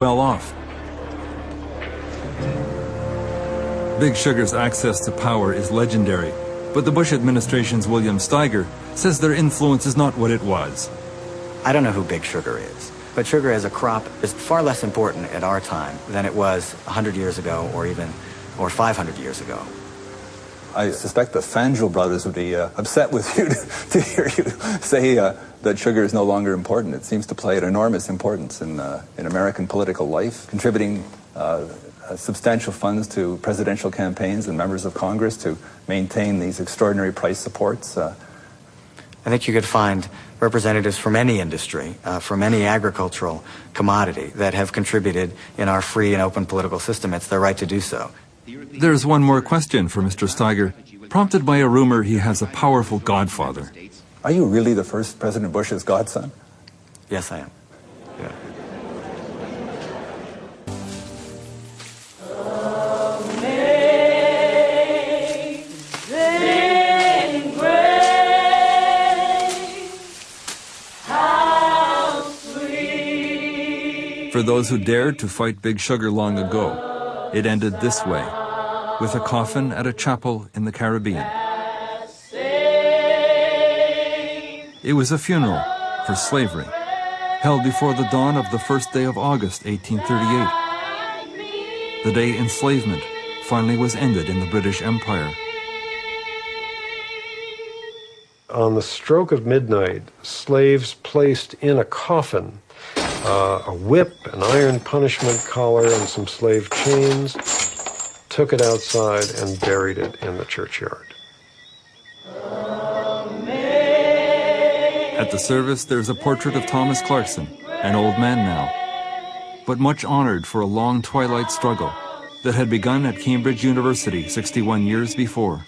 well off. Big Sugar's access to power is legendary, but the Bush administration's William Steiger says their influence is not what it was. I don't know who Big Sugar is, but sugar as a crop is far less important at our time than it was 100 years ago or 500 years ago. I suspect the Fanjul brothers would be upset with you to hear you say that sugar is no longer important. It seems to play an enormous importance in American political life, contributing substantial funds to presidential campaigns and members of Congress to maintain these extraordinary price supports. I think you could find representatives from any industry, from any agricultural commodity that have contributed in our free and open political system. It's their right to do so. There's one more question for Mr. Steiger, prompted by a rumor he has a powerful godfather. Are you really the first President Bush's godson? Yes, I am. Yeah. For those who dared to fight Big Sugar long ago, it ended this way, with a coffin at a chapel in the Caribbean. It was a funeral for slavery, held before the dawn of the first day of August, 1838, the day enslavement finally was ended in the British Empire. On the stroke of midnight, slaves placed in a coffin a whip, an iron punishment collar, and some slave chains, took it outside and buried it in the churchyard. At the service, there's a portrait of Thomas Clarkson, an old man now, but much honored for a long twilight struggle that had begun at Cambridge University 61 years before.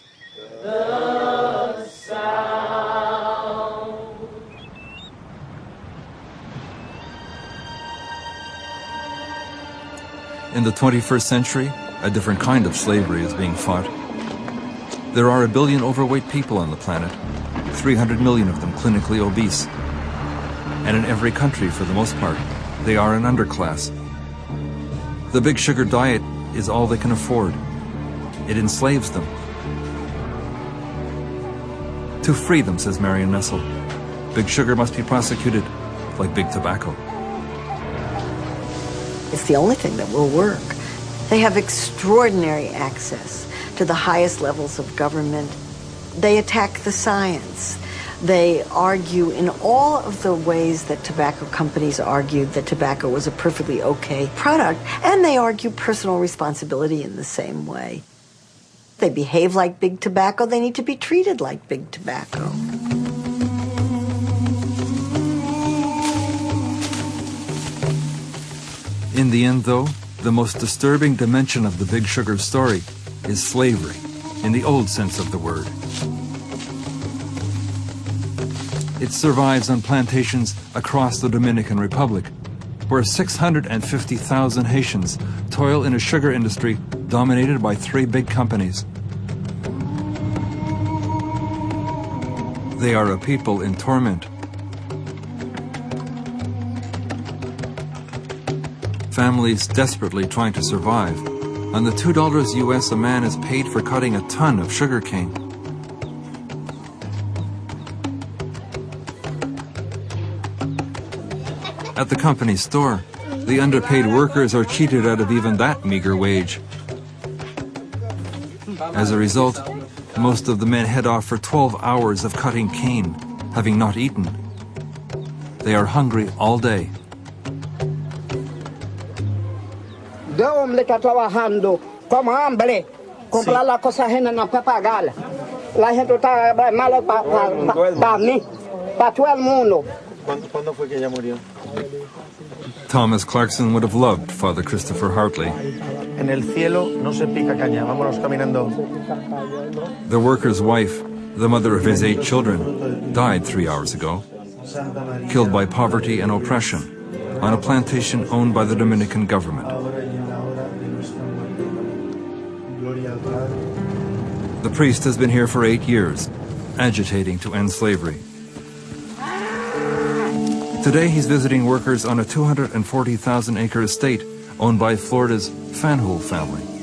In the 21st century, a different kind of slavery is being fought. There are 1 billion overweight people on the planet, 300 million of them clinically obese. And in every country, for the most part, they are an underclass. The Big Sugar diet is all they can afford. It enslaves them. To free them, says Marion Nessel, Big Sugar must be prosecuted like big tobacco. It's the only thing that will work. They have extraordinary access to the highest levels of government. They attack the science. They argue in all of the ways that tobacco companies argued that tobacco was a perfectly okay product, and they argue personal responsibility in the same way. They behave like big tobacco. They need to be treated like big tobacco. In the end, though, the most disturbing dimension of the Big Sugar story is slavery, in the old sense of the word. It survives on plantations across the Dominican Republic, where 650,000 Haitians toil in a sugar industry dominated by 3 big companies. They are a people in torment. Families desperately trying to survive. On the $2 US a man is paid for cutting a ton of sugar cane. At the company store, the underpaid workers are cheated out of even that meager wage. As a result, most of the men head off for 12 hours of cutting cane, having not eaten. They are hungry all day. De hombre que está trabajando como hambre, comprar la cosa ajena no puede pagar. La gente está mala para mí, para todo el mundo. ¿Cuándo fue que ella murió? Thomas Clarkson would have loved Father Christopher Hartley. En el cielo no se pica caña. Vámonos caminando. The worker's wife, the mother of his 8 children, died 3 hours ago, killed by poverty and oppression on a plantation owned by the Dominican government. The priest has been here for 8 years, agitating to end slavery. Today he's visiting workers on a 240,000-acre estate owned by Florida's Fanjul family.